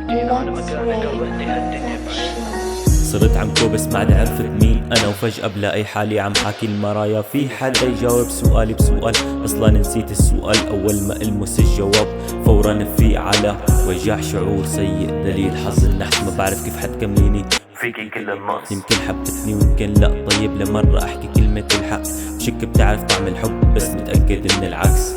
جينا على مكانك قربتني هالدنيا بعيد. صرت عم كوبس ما عاد عرفت مين انا، وفجأة بلاقي حالي عم حاكي المرايا. في حدا يجاوب سؤالي بسؤال، اصلا نسيت السؤال اول ما المس الجواب. فورا في على وجع شعور سيء، دليل حظ النحس ما بعرف كيف حتكمليني. فيكي كل النص يمكن حبتني ويمكن لا، طيب لمرة احكي كلمة الحق. بشك بتعرف طعم الحب بس متأكد من العكس.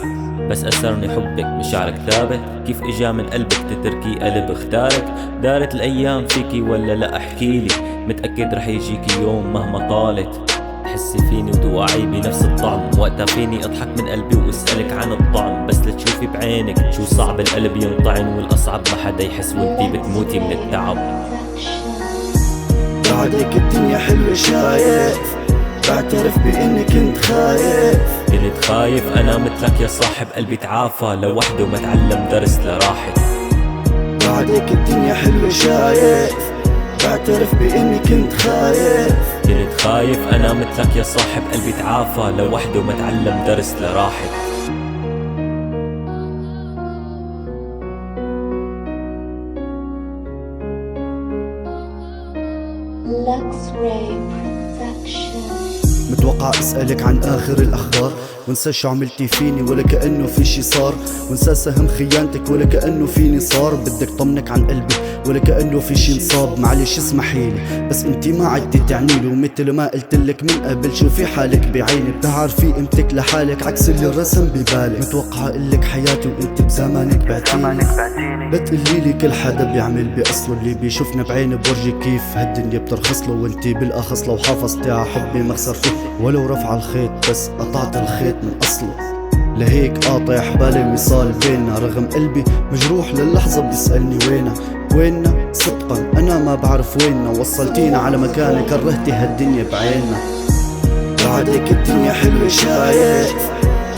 بس أسرني حبك مشاعرك ثابت، كيف إجا من قلبك تتركي قلب اختارك. دارت الأيام فيكي ولا لا احكيلي، متأكد رح يجيكي يوم مهما طالت. تحسي فيني وتوعي بنفس الطعم، وقتها فيني اضحك من قلبي واسألك عن الطعم. بس لتشوفي بعينك شو صعب القلب ينطعن، والأصعب ما حدا يحس وانتي بتموتي من التعب. بعدك الدنيا حلوة شايف، بعترف بإني كنت خايف. كنت خايف أنا مثلك يا صاحب، قلبي تعافى لوحده ما تعلم درس لراحت. بعدك الدنيا حلوة شايف، بعترف بإني كنت خايف. كنت خايف أنا مثلك يا صاحب، قلبي تعافى لوحده ما تعلم درس لراحت. Luxray Production. متوقع اسألك عن آخر الأخبار، وانسى شو عملتي فيني ولا كأنه في شي صار. وانسى سهم خيانتك ولا كأنه فيني صار. بدك طمنك عن قلبي ولا كأنه في شي انصاب. معلش اسمحيلي بس انتي ما عدتي تعنيلي، ومثل ما قلتلك من قبل شوفي حالك بعيني. بتعرفي قيمتك لحالك عكس اللي رسم ببالك. متوقع قلك حياتي وانت بزمانك بعتيني. بتقليلي كل حدا بيعمل بأصله، اللي بيشوفنا بعيني بورجي كيف هالدنيا بترخص له. وانتي بالأخص لو حافظتي ع حبي ما خسرتي ولو رفع الخيط، بس قطعت الخيط من أصله. لهيك قاطع حبالي الوصال بيننا، رغم قلبي مجروح للحظة بيسألني ويننا صدقا أنا ما بعرف ويننا. وصلتينا على مكان كرهتي هالدنيا بعيننا. بعدك الدنيا حلوة شايف،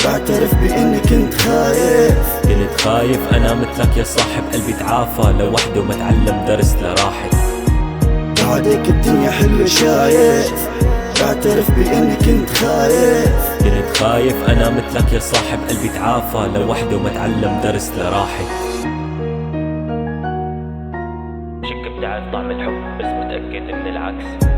بعترف بإني كنت خايف. كنت خايف أنا مثلك يا صاحب، قلبي تعافى لوحده ما تعلم درس لراحت. بعدك الدنيا حلوة شايف، بعترف بإني كنت خايف. كنت خايف أنا مثلك يا صاحب، قلبي تعافى لوحده ما تعلم درس لراحت. شك بتعرف طعم الحب بس متأكد من العكس.